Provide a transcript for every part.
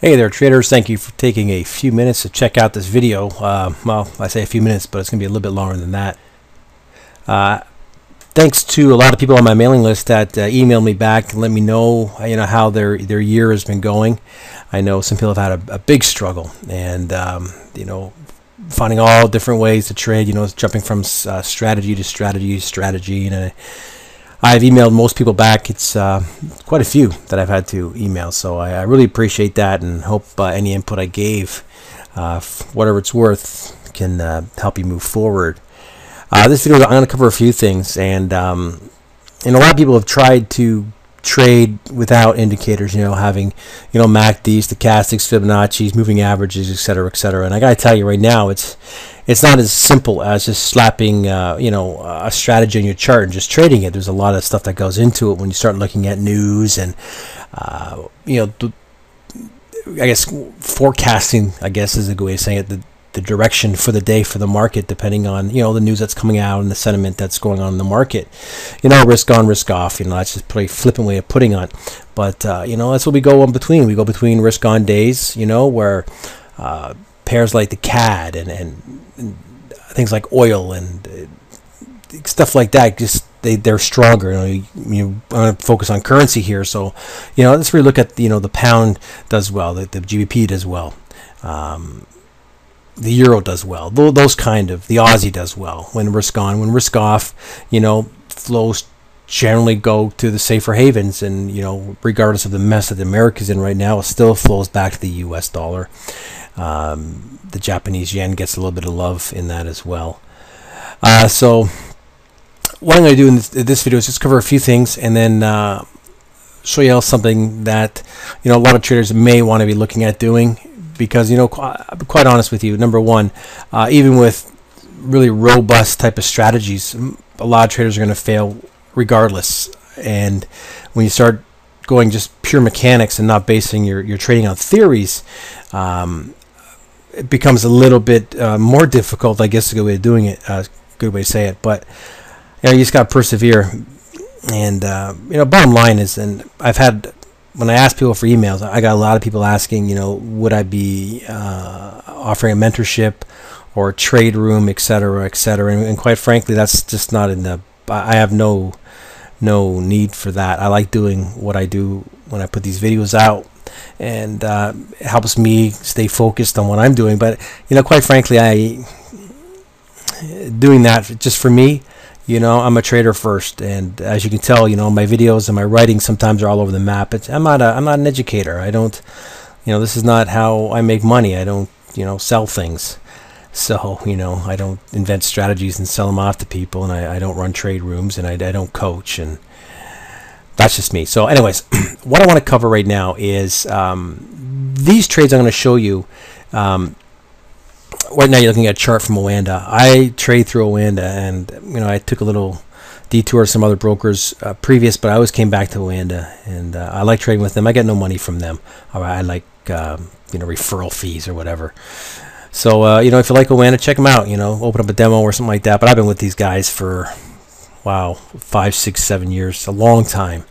Hey there traders, thank you for taking a few minutes to check out this video. Well, I say a few minutes, but it's going to be a little bit longer than that. Thanks to a lot of people on my mailing list that emailed me back and let me know, how their year has been going. I know some people have had a big struggle, and finding all different ways to trade. Jumping from strategy to strategy, and I've emailed most people back. It's quite a few that I've had to email, so I really appreciate that, and hope any input I gave, whatever it's worth, can help you move forward. This video, I'm going to cover a few things, and a lot of people have tried to trade without indicators, having MACDs, stochastics, Fibonacci's, moving averages, etc., etc. And I got to tell you right now, it's not as simple as just slapping a strategy on your chart and just trading it. There's a lot of stuff that goes into it when you start looking at news and I guess forecasting, I guess is a good way of saying it, the direction for the day for the market, depending on the news that's coming out and the sentiment that's going on in the market. Risk on, risk off. That's just a flippant way of putting on. But that's what we go in between. We go between risk on days, where pairs like the CAD and things like oil and stuff like that, just they're stronger. I'm going to focus on currency here, so let's really look at the pound does well, the GBP does well. The euro does well. Those kind of, the Aussie does well when risk on. When risk off, flows generally go to the safer havens, and regardless of the mess that America's in right now, it still flows back to the U.S. dollar. The Japanese yen gets a little bit of love in that as well. So what I'm going to do in this video is just cover a few things, and then show you something that a lot of traders may want to be looking at doing. Because I'll be quite honest with you, number one, even with really robust type of strategies, a lot of traders are going to fail regardless. And when you start going just pure mechanics and not basing your trading on theories, it becomes a little bit more difficult, I guess, is a good way of doing it, good way to say it. But you just got to persevere. And bottom line is, and I've had, when I ask people for emails, I got a lot of people asking, would I be offering a mentorship or a trade room, etc., etc. And quite frankly, that's just not in the. I have no need for that. I like doing what I do when I put these videos out, and it helps me stay focused on what I'm doing. But quite frankly, doing that just for me. I'm a trader first, and as you can tell, my videos and my writing sometimes are all over the map. I'm not an educator. I don't, this is not how I make money. I don't, sell things. So, I don't invent strategies and sell them off to people, and I don't run trade rooms, and I don't coach, and that's just me. So, anyways, what I want to cover right now is these trades I'm going to show you. Right now you're looking at a chart from Oanda. I trade through Oanda, and I took a little detour to some other brokers previous, but I always came back to Oanda, and I like trading with them. I get no money from them. I like referral fees or whatever. So if you like Oanda, check them out. Open up a demo or something like that. But I've been with these guys for 5, 6, 7 years, a long time.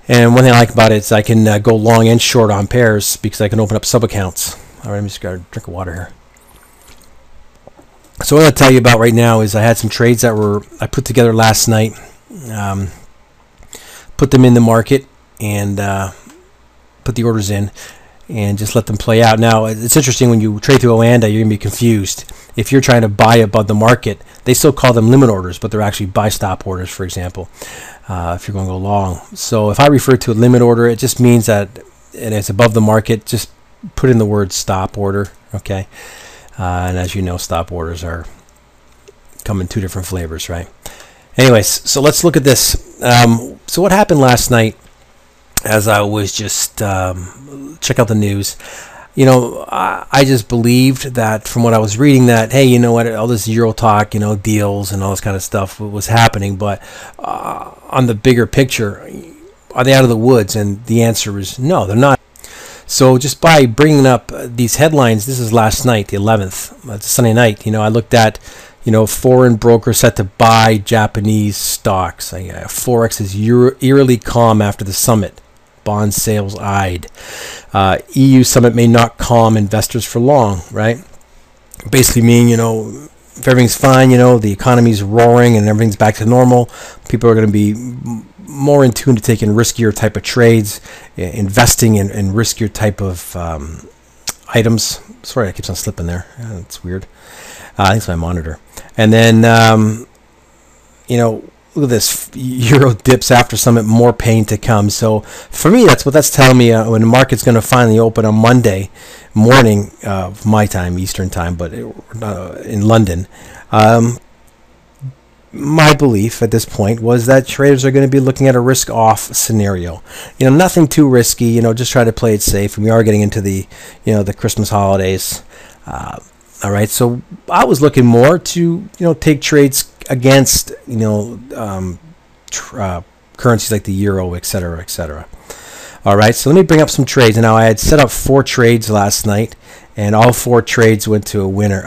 And one thing I like about it is I can go long and short on pairs because I can open up sub accounts. All right, I'm just going to drink of water here. So what I'm going to tell you about right now is I had some trades that I put together last night, put them in the market, and put the orders in, and just let them play out. Now, it's interesting when you trade through Oanda, you're going to be confused. If you're trying to buy above the market, they still call them limit orders, but they're actually buy stop orders, for example, if you're going to go long. So if I refer to a limit order, it just means that it's above the market. Just put in the word stop order, okay? And as you know, stop orders come in two different flavors, right? Anyways, so let's look at this. So what happened last night, as I was just check out the news, I just believed that from what I was reading that, hey, all this Euro talk, deals and all this kind of stuff was happening, but on the bigger picture, are they out of the woods? And the answer is no, they're not. So just by bringing up these headlines, this is last night, the 11th, it's Sunday night, I looked at, foreign brokers set to buy Japanese stocks. Forex is eerily calm after the summit. bond sales eyed. EU summit may not calm investors for long, right? Basically mean, if everything's fine, the economy's roaring and everything's back to normal, people are going to be more in tune to taking riskier type of trades, investing in riskier type of items. Sorry, I keeps on slipping there. That's weird. I think it's my monitor. And then, look at this. Euro dips after summit, more pain to come. So for me, that's what that's telling me when the market's going to finally open on Monday morning, my time, Eastern time, but in London. My belief at this point was that traders are going to be looking at a risk-off scenario. Nothing too risky. Just try to play it safe. And we are getting into the, the Christmas holidays. All right. So I was looking more to, take trades against, currencies like the euro, et cetera, et cetera. All right. So let me bring up some trades. Now I had set up 4 trades last night, and all 4 trades went to a winner.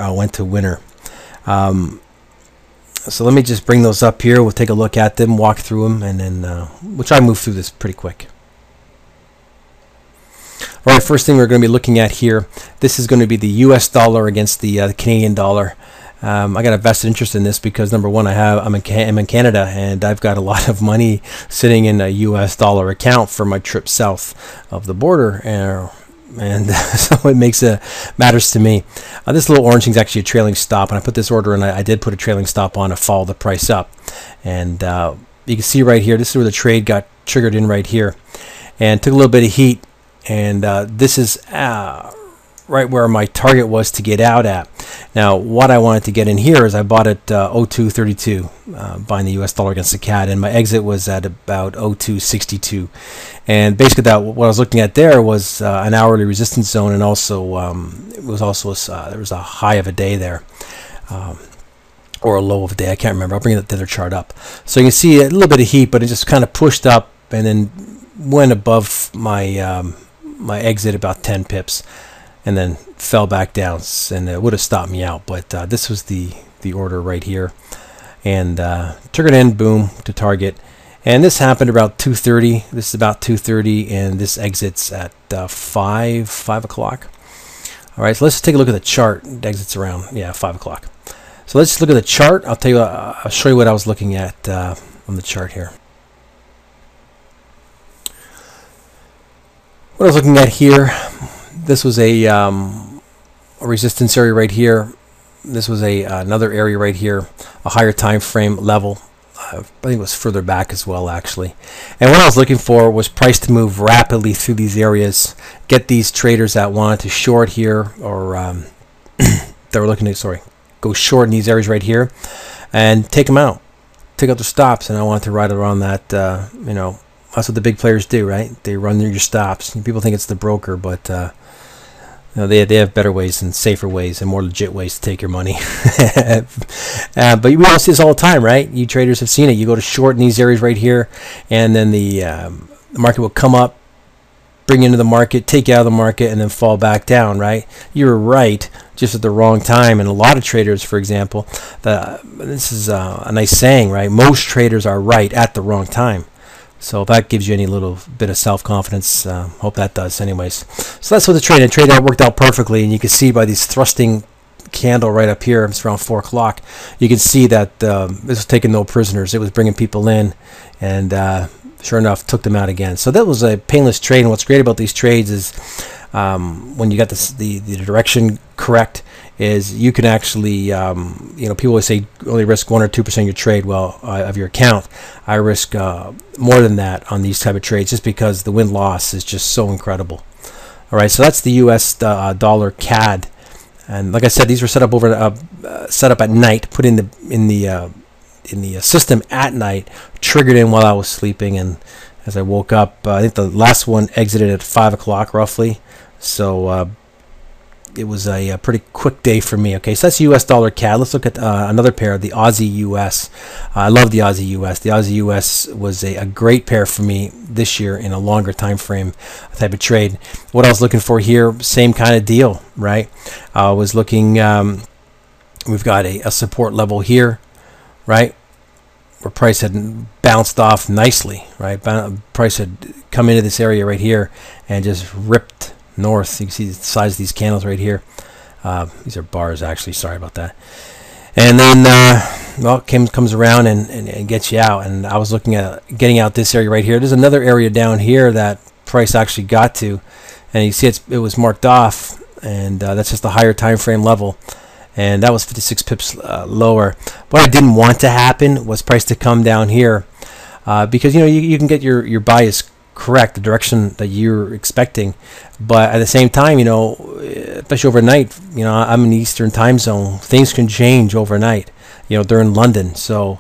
So let me just bring those up here. We'll take a look at them, walk through them, and then we'll try to move through this pretty quick. All right, first thing we're going to be looking at here, this is going to be the U.S. dollar against the Canadian dollar. I got a vested interest in this because, number one, I'm in Canada, and I've got a lot of money sitting in a U.S. dollar account for my trip south of the border, and so it matters to me. This little orange thing is actually a trailing stop, and I put this order in. I did put a trailing stop on to follow the price up, and you can see right here, this is where the trade got triggered in right here, and took a little bit of heat, and this is right where my target was to get out at. Now, what I wanted to get in here is I bought at 02.32, buying the U.S. dollar against the CAD, and my exit was at about 02.62. And basically, what I was looking at there was an hourly resistance zone, and also it was also there was a high of a day there, or a low of a day. I can't remember. I'll bring the other chart up, so you can see a little bit of heat, but it just kind of pushed up and then went above my my exit about 10 pips. And then fell back down, and it would have stopped me out. But this was the order right here, and triggered in, boom, to target. And this happened about 2:30. This is about 2:30, and this exits at 5 o'clock. All right, so let's just take a look at the chart. It exits around 5 o'clock. So let's just look at the chart. I'll show you what I was looking at on the chart here. What I was looking at here. This was a resistance area right here. This was another area right here, a higher time frame level. I think it was further back as well, actually. And what I was looking for was price to move rapidly through these areas, get these traders that wanted to short here, or that were looking to, go short in these areas right here, and take them out, take out their stops. And I wanted to ride around that, that's what the big players do, right? They run your stops. People think it's the broker, but they have better ways and safer ways and more legit ways to take your money. But we all see this all the time, right? You traders have seen it. You go to short in these areas right here, and then the market will come up, bring you into the market, take you out of the market, and then fall back down, right? You were right, just at the wrong time. And a lot of traders, for example, this is a nice saying, right? Most traders are right at the wrong time. So if that gives you any little bit of self-confidence, hope that does anyways. So that's what the trade that worked out perfectly, and you can see by these thrusting candle right up here, it's around 4 o'clock, you can see that this was taking no prisoners. It was bringing people in, and sure enough, took them out again. So that was a painless trade, and what's great about these trades is when you got the direction correct, is you can actually, people always say only risk 1 or 2% of your trade, of your account. I risk more than that on these type of trades, just because the win loss is just so incredible. All right, so that's the U.S. dollar CAD, and like I said, these were set up at night, put in the system at night, triggered in while I was sleeping, and as I woke up, I think the last one exited at 5 o'clock roughly. So it was a pretty quick day for me. Okay, so that's U.S. dollar CAD. Let's look at another pair, the Aussie US. I love the Aussie US. The Aussie US was a great pair for me this year in a longer time frame type of trade. What I was looking for here, same kind of deal, right? I was looking, we've got a support level here, right? Where price had bounced off nicely, right? Price had come into this area right here and just ripped north. You can see the size of these candles right here. These are bars, actually. Sorry about that. And then, well, comes around and gets you out. And I was looking at getting out this area right here. There's another area down here that price actually got to, and you see it was marked off, and that's just a higher time frame level. And that was 56 pips lower. What I didn't want to happen was price to come down here, because you can get your bias correct, the direction that you're expecting, but at the same time, especially overnight, I'm in the Eastern time zone. Things can change overnight. They're in London, so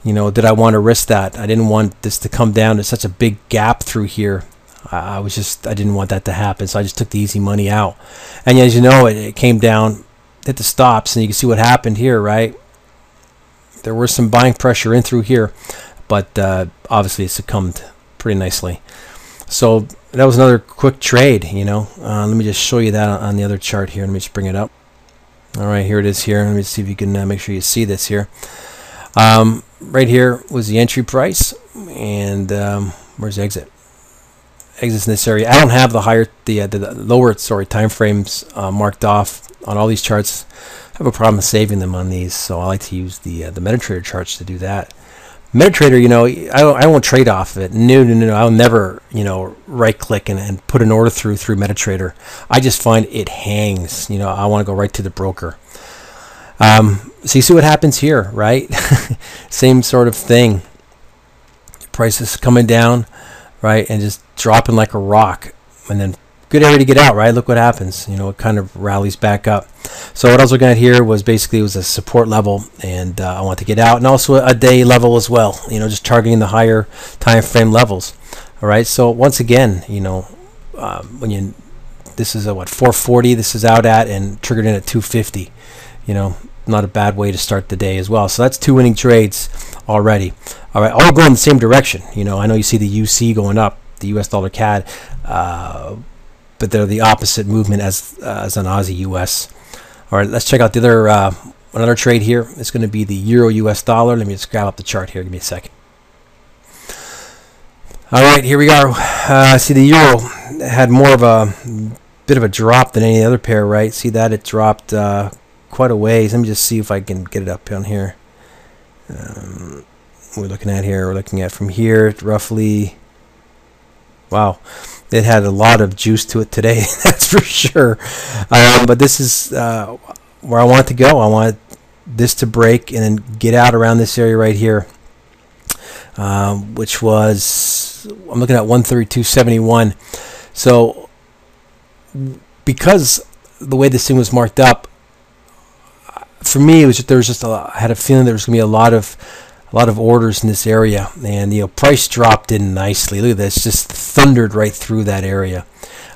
did I want to risk that? I didn't want this to come down to such a big gap through here. I didn't want that to happen, so I just took the easy money out. And as you know, it came down, hit the stops, and you can see what happened here, right? There was some buying pressure in through here, but obviously it succumbed pretty nicely. So that was another quick trade. Let me just show you that on the other chart here. Let me just bring it up. All right, here it is here. Let me see if you can make sure you see this here. Right here was the entry price, and where's the exit? Exits in this area. I don't have the lower time frames marked off on all these charts. I have a problem saving them on these, so I like to use the MetaTrader charts to do that. MetaTrader, I won't trade off of it. No. I'll never, right click and put an order through MetaTrader. I just find it hangs. I want to go right to the broker. So you see what happens here, right? Same sort of thing. Prices coming down, right, and just dropping like a rock, and then good area to get out, right? Look what happens. It kind of rallies back up. So what I was looking at here was basically it was a support level, and I want to get out, and also a day level as well. Just targeting the higher time frame levels. All right. So once again, this is a 440. This is out at and triggered in at 250. Not a bad way to start the day as well. So that's 2 winning trades already. All right, all going in the same direction. I know you see the UC going up, the US dollar CAD, but they're the opposite movement as an Aussie US. All right, let's check out the other another trade here. It's going to be the Euro US dollar. Let me just grab up the chart here. Give me a second. All right, here we go. See, the Euro had more of a bit of a drop than any other pair, right? See that it dropped quite a ways. Let me just see if I can get it up on here. We're looking at from here roughly. Wow, it had a lot of juice to it today. That's for sure. But this is where I want to go. I want this to break and then get out around this area right here, which was, I'm looking at 132.71. So because the way this thing was marked up, for me, it was just, I had a feeling there was going to be a lot of orders in this area, and price dropped in nicely. Look at this, just thundered right through that area.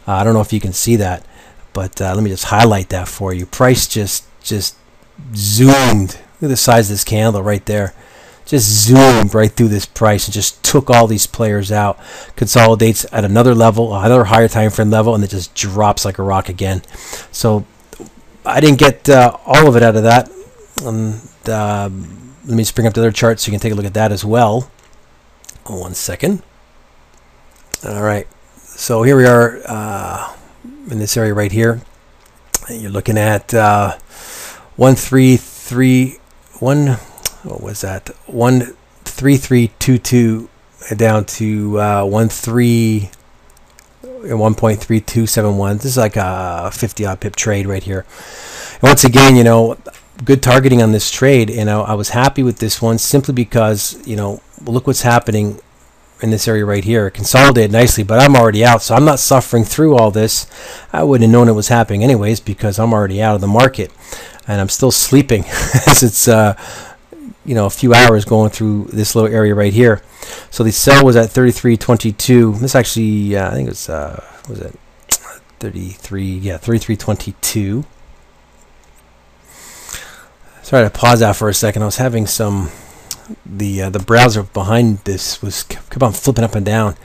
I don't know if you can see that, but let me just highlight that for you. Price just zoomed. Look at the size of this candle right there. Just zoomed right through this price and just took all these players out. Consolidates at another level, another higher time frame level, and it just drops like a rock again. So I didn't get all of it out of that. Let me just bring up the other chart so you can take a look at that as well. 1 second. All right. So here we are in this area right here. You're looking at 133.1. What was that? 13322 down to 1.3271. This is like a 50 odd pip trade right here. And once again, good targeting on this trade. I was happy with this one simply because, look what's happening in this area right here. It consolidated nicely, but I'm already out, so I'm not suffering through all this. I wouldn't have known it was happening anyways because I'm already out of the market, and I'm still sleeping as it's a few hours going through this little area right here. So the sell was at 33.22. This actually, I think it was it 33? Yeah, 33.22. Sorry to pause that for a second. I was having the browser behind this kept on flipping up and down.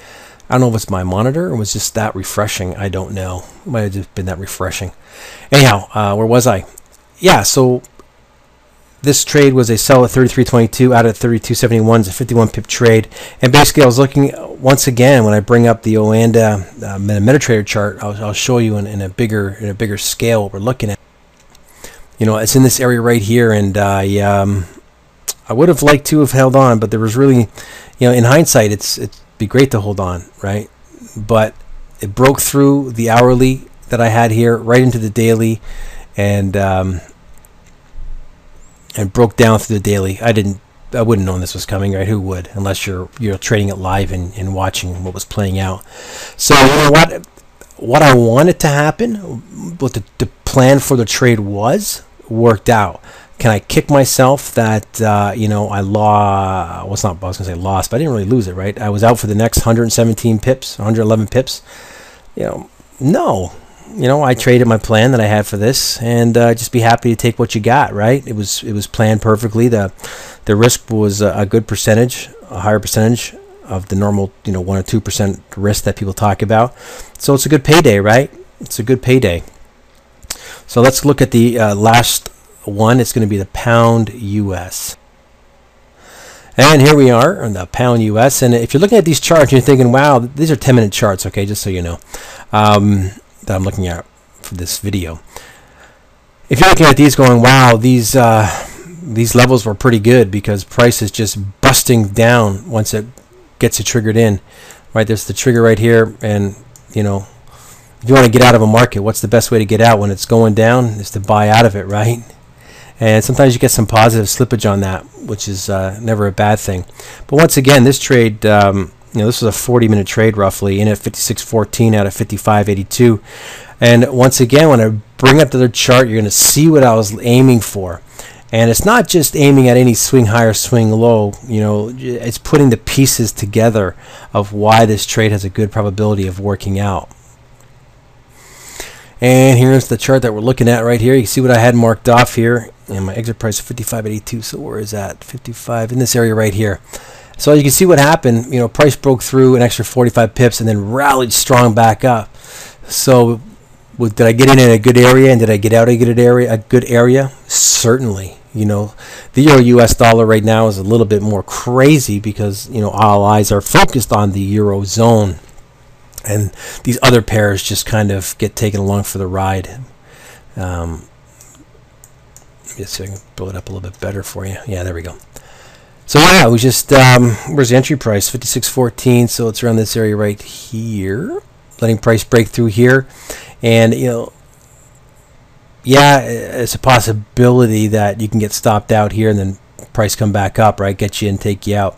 I don't know if it's my monitor or was just that refreshing. I don't know. It might have just been that refreshing. Anyhow, where was I? Yeah, so this trade was a sell at 33.22, out at 32.71. It's a 51 pip trade. And basically, I was looking once again when I bring up the Oanda MetaTrader chart. I'll show you in a bigger scale what we're looking at. You know, it's in this area right here, and I would have liked to have held on, but there was really, you know, in hindsight, it'd be great to hold on, right? But it broke through the hourly that I had here right into the daily, and broke down through the daily. I wouldn't know this was coming, right? Who would, unless you're trading it live and watching what was playing out. So you know what I wanted to happen, what the plan for the trade was, worked out. Can I kick myself that you know, I lost? Well, it's not, I was gonna say lost, but I didn't really lose it, right? I was out for the next 117 pips, 111 pips. You know, no. You know, I traded my plan that I had for this, and just be happy to take what you got, right? It was planned perfectly. The risk was a good percentage, a higher percentage of the normal, you know, 1 or 2% risk that people talk about. So it's a good payday, right? It's a good payday. So let's look at the last one. It's going to be the pound US. And here we are on the pound US. And if you're looking at these charts, you're thinking, wow, these are 10-minute charts, okay, just so you know, that I'm looking at for this video. If you're looking at these going, wow, these levels were pretty good because price is just busting down once it gets it triggered in, right? There's the trigger right here, and you know, if you want to get out of a market, what's the best way to get out when it's going down? Is to buy out of it, right? And sometimes you get some positive slippage on that, which is never a bad thing. But once again, this trade, you know, this was a 40-minute trade roughly, in at 56.14 out of 55.82. And once again, when I bring up the other chart, you're going to see what I was aiming for. And it's not just aiming at any swing high or swing low. You know, it's putting the pieces together of why this trade has a good probability of working out. And here's the chart that we're looking at right here. You can see what I had marked off here, and my exit price is 55.82. So where is that? 55 in this area right here. So you can see what happened. You know, price broke through an extra 45 pips and then rallied strong back up. So did I get in a good area, and did I get out a good area? Certainly. You know, the Euro US dollar right now is a little bit more crazy because, you know, all eyes are focused on the Eurozone. And these other pairs just kind of get taken along for the ride. Let me just see if I can build it up a little bit better for you. Yeah, there we go. So yeah, we just, where's the entry price? 56.14, so it's around this area right here. Letting price break through here. And, you know, yeah, it's a possibility that you can get stopped out here and then price come back up, right? Get you in, take you out.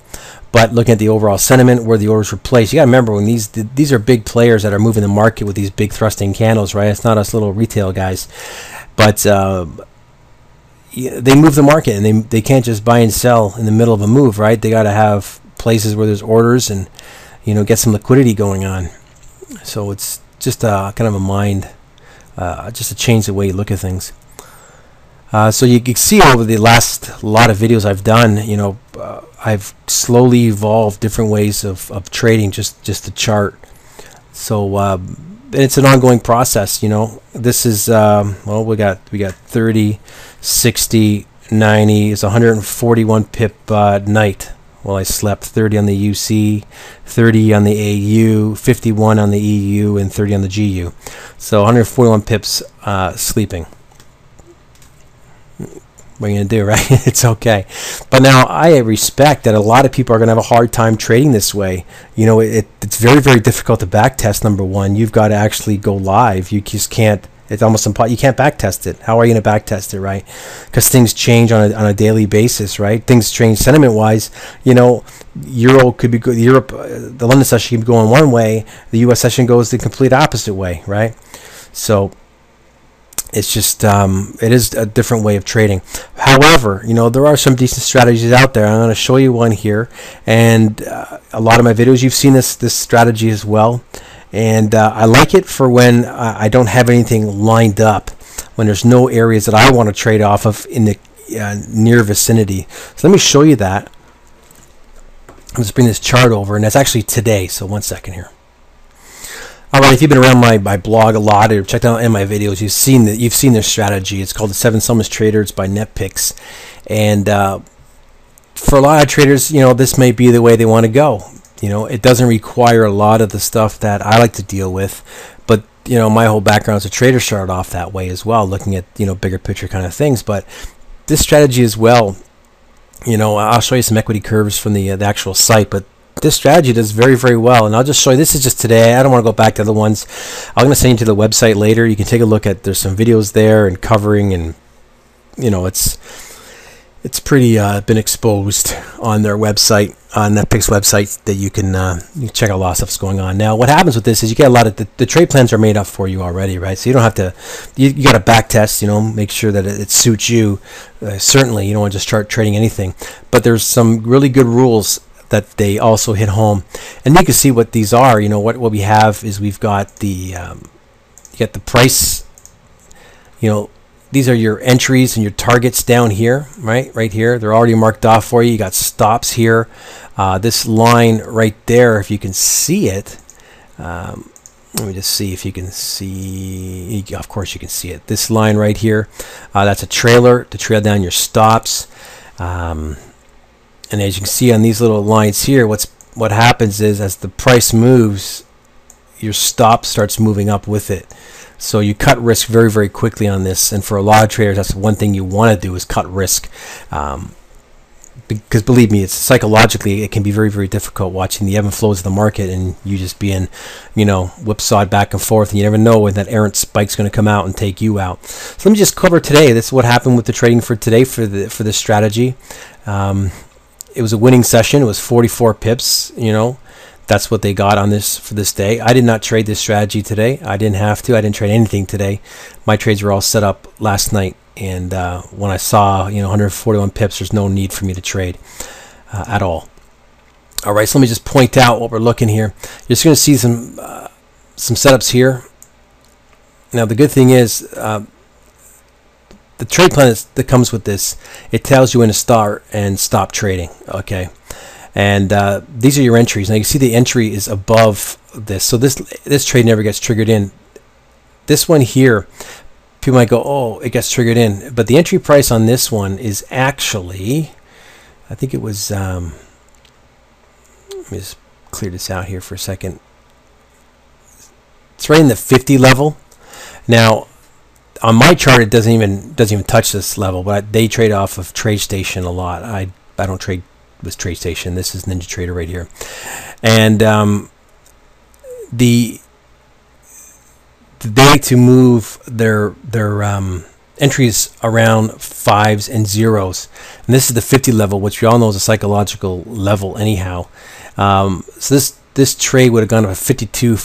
But looking at the overall sentiment, where the orders were placed, you got to remember when these are big players that are moving the market with these big thrusting candles, right? It's not us little retail guys, but they move the market, and they can't just buy and sell in the middle of a move, right? They got to have places where there's orders and, you know, get some liquidity going on. So it's just kind of a mind, just to change the way you look at things. So you can see over the last lot of videos I've done, you know, I've slowly evolved different ways of trading, just the chart. So it's an ongoing process, you know. This is well, we got 30, 60, 90. It's 141 pip night. Well, I slept 30 on the UC, 30 on the AU, 51 on the EU, and 30 on the GU. So 141 pips sleeping. What are you going to do, right? It's okay. But now I respect that a lot of people are going to have a hard time trading this way. You know, it's very, very difficult to back test, number one. You've got to actually go live. You just can't, it's almost impossible. You can't back test it. How are you going to back test it, right? Because things change on a daily basis, right? Things change sentiment-wise. You know, Euro could be good. Europe, the London session could be going one way. The U.S. session goes the complete opposite way, right? So it's just, it is a different way of trading. However, you know, there are some decent strategies out there. I'm going to show you one here. And a lot of my videos, you've seen this strategy as well. And I like it for when I don't have anything lined up, when there's no areas that I want to trade off of in the near vicinity. So let me show you that. Let's bring this chart over. And that's actually today. So one second here. All right, if you've been around my blog a lot or checked out any of my videos, you've seen this strategy. It's called the Seven Summits Trader. It's by NetPicks, and for a lot of traders, this may be the way they want to go. It doesn't require a lot of the stuff that I like to deal with, but my whole background as a trader started off that way as well, looking at bigger picture kind of things. But this strategy as well, I'll show you some equity curves from the actual site, but this strategy does very, very well. And I'll just show you, this is just today. I don't want to go back to other ones. I'm going to send you to the website later. You can take a look at, there's some videos there and covering, and it's pretty been exposed on their website, on NetPicks website, that you can check out a lot of stuff's going on. Now, what happens with this is you get a lot of the trade plans are made up for you already, right? So you don't have to, you got to back test, make sure that it suits you. Certainly, you don't want to just start trading anything, but there's some really good rules that they also hit home, and you can see what these are. What we have is we've got the you get the price. These are your entries and your targets down here, right here. They're already marked off for you. You got stops here. This line right there, if you can see it. Let me just see if you can see. Of course you can see it. This line right here, that's a trailer to trail down your stops. And as you can see on these little lines here, what happens is as the price moves, your stop starts moving up with it. So you cut risk very, very quickly on this. And for a lot of traders, that's one thing you want to do, is cut risk. Because believe me, it's psychologically, it can be very, very difficult watching the ebb and flows of the market and you just being, whipsawed back and forth, and you never know when that errant spike's going to come out and take you out. So let me just cover today. This is what happened with the trading for today for this strategy. It was a winning session. It was 44 pips. That's what they got on this for this day. I did not trade this strategy today. I didn't have to. I didn't trade anything today. My trades were all set up last night, and when I saw 141 pips, there's no need for me to trade at all. All right, so let me just point out what we're looking here. You're just going to see some setups here. Now the good thing is, the trade plan that comes with this, it tells you when to start and stop trading. Okay, and these are your entries. Now you see the entry is above this, so this trade never gets triggered in. This one here, people might go, oh, it gets triggered in, but the entry price on this one is actually, I think it was. Let me just clear this out here for a second. It's right in the 50 level. Now, on my chart, it doesn't even touch this level, but they trade off of TradeStation a lot. I don't trade with TradeStation. This is NinjaTrader right here, and they like to move their entries around 5s and 0s, and this is the 50 level, which we all know is a psychological level anyhow. So this trade would have gone up to 52,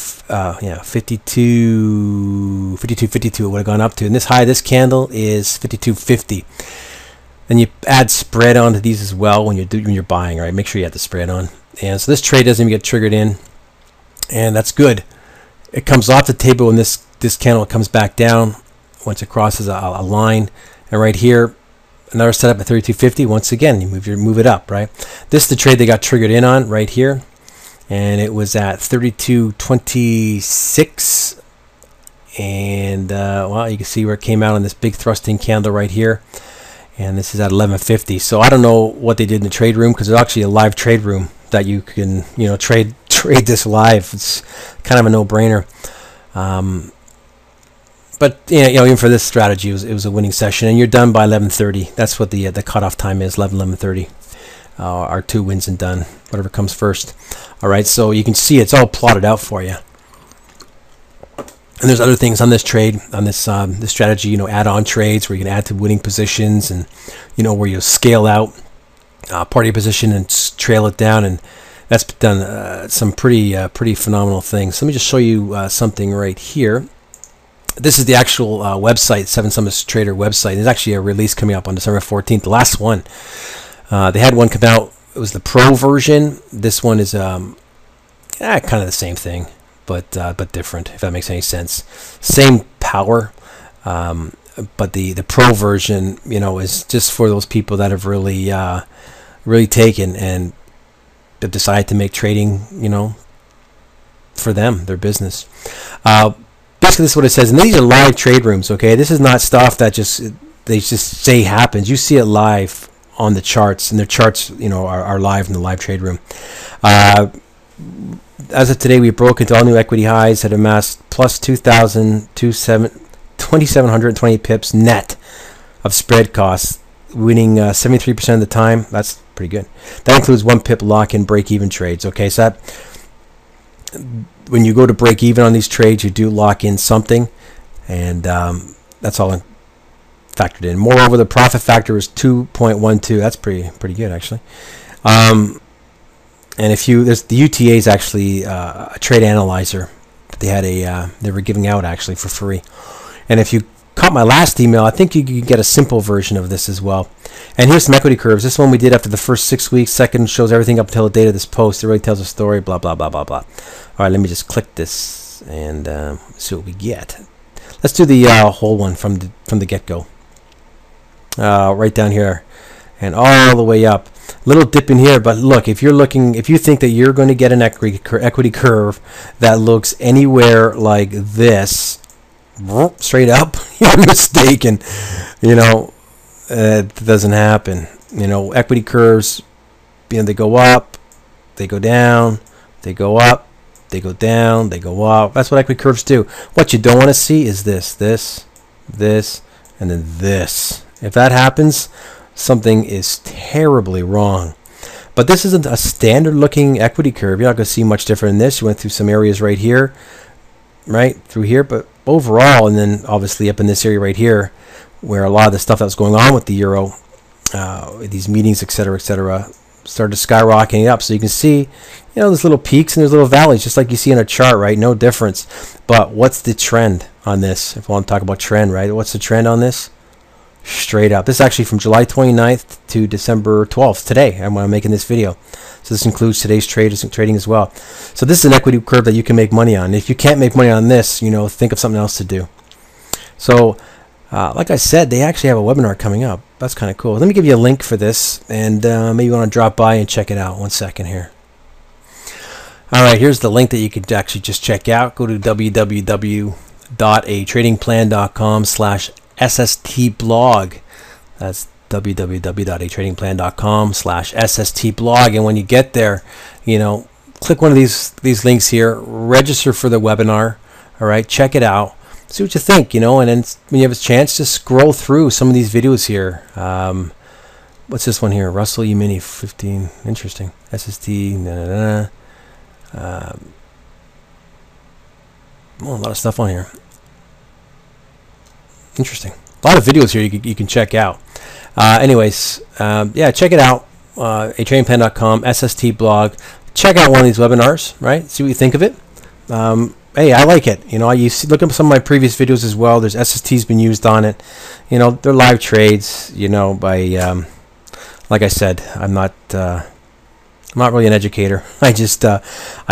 52 it would have gone up to. And this high, this candle is 52.50. Then you add spread onto these as well when you're buying, right? Make sure you add the spread on. And so this trade doesn't even get triggered in, and that's good. It comes off the table when this candle comes back down once it crosses a line, and right here, another setup at 32.50. Once again, you move it up, right? This is the trade they got triggered in on right here. And it was at 32.26, and well, you can see where it came out on this big thrusting candle right here, and this is at 11.50. So I don't know what they did in the trade room, because there's actually a live trade room that you can trade this live. It's kind of a no-brainer. But even for this strategy, it was a winning session, and you're done by 11:30. That's what the cutoff time is, 11:30. Our 2 wins and done, whatever comes first. All right, so you can see it's all plotted out for you. And there's other things on this trade, on this strategy, add-on trades where you can add to winning positions, and where you scale out part of your position and trail it down, and that's done some pretty phenomenal things. So let me just show you something right here. This is the actual website, Seven Summits Trader website. There's actually a release coming up on December 14th, the last one. They had one come out. It was the Pro version. This one is kind of the same thing, but different, if that makes any sense. Same power, but the Pro version, is just for those people that have really taken and have decided to make trading, for them, their business. Basically, this is what it says, and these are live trade rooms. Okay, this is not stuff that they just say happens. You see it live on the charts, and the charts, are live in the live trade room. As of today, we broke into all new equity highs, had amassed plus 2,720 pips net of spread costs, winning 73% of the time. That's pretty good. That includes 1 pip lock-in break-even trades. Okay, so that, when you go to break even on these trades, you do lock in something, and that's all factored in. Moreover, the profit factor is 2.12. That's pretty good, actually. And there's the UTA is actually a trade analyzer that they were giving out actually for free. And if you caught my last email, I think you can get a simple version of this as well. And here's some equity curves. This one we did after the first 6 weeks. Second shows everything up until the date of this post. It really tells a story. Blah blah blah blah blah. All right, let me just click this and see what we get. Let's do the whole one from the get-go. Right down here and all the way up. Little dip in here, but look, if you think that you're going to get an equity curve that looks anywhere like this, straight up, you're mistaken. It doesn't happen. Equity curves, they go up, they go down, they go up, they go down, they go up. That's what equity curves do. What you don't want to see is this, and then this. If that happens, something is terribly wrong. But this isn't a standard looking equity curve. You're not going to see much different in this. You went through some areas right here, right through here, but overall, and then obviously up in this area right here, where a lot of the stuff that was going on with the euro, these meetings, etc., started skyrocketing up. So you can see, there's little peaks and there's little valleys, just like you see in a chart, right? No difference. But what's the trend on this? If I want to talk about trend, right? What's the trend on this? Straight up. This is actually from July 29th to December 12th, today, when I'm making this video. So this includes today's trading as well. So this is an equity curve that you can make money on. If you can't make money on this, think of something else to do. So, like I said, they actually have a webinar coming up. That's kind of cool. Let me give you a link for this, and maybe you want to drop by and check it out. 1 second here. All right, here's the link that you could actually just check out. Go to www.atradingplan.com/SSTblog. That's www.atradingplan.com/SSTblog. And when you get there, click one of these links here, register for the webinar. All right, check it out, see what you think, and then when you have a chance, just scroll through some of these videos here. What's this one here? Russell E-mini 15. Interesting. SST. A lot of stuff on here. Interesting. A lot of videos here you can check out. Anyways, yeah, check it out. atradingplan.com, SST blog. Check out one of these webinars, right? See what you think of it. Hey, I like it. You see, look at some of my previous videos as well. There's SSTs been used on it. They're live trades. By like I said, I'm not really an educator. I just I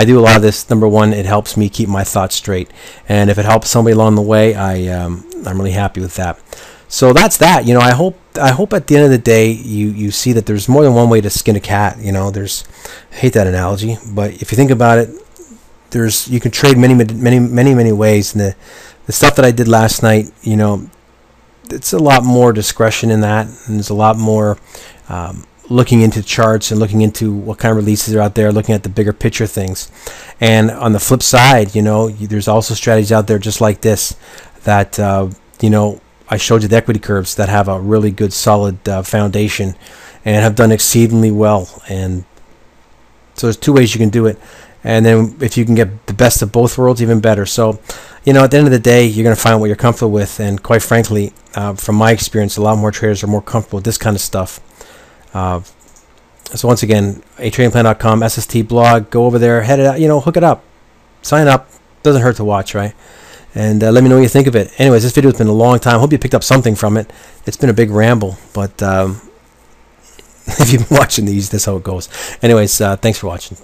do a lot of this. Number one, it helps me keep my thoughts straight, and if it helps somebody along the way, I'm really happy with that. So that's that. I hope at the end of the day you see that there's more than one way to skin a cat. I hate that analogy, but if you think about it, you can trade many ways. And the stuff that I did last night, it's a lot more discretion in that, and there's a lot more looking into charts and looking into what kind of releases are out there, looking at the bigger picture things. And on the flip side, there's also strategies out there just like this that I showed you the equity curves that have a really good solid foundation and have done exceedingly well. And so there's two ways you can do it. And then if you can get the best of both worlds, even better. So, at the end of the day, you're going to find what you're comfortable with. And quite frankly, from my experience, a lot more traders are more comfortable with this kind of stuff. So once again, atradingplan.com, SST blog, go over there, head it out, hook it up, sign up. Doesn't hurt to watch, right? And let me know what you think of it. Anyways, this video has been a long time. Hope you picked up something from it. It's been a big ramble, but if you've been watching these, that's how it goes. Anyways, thanks for watching.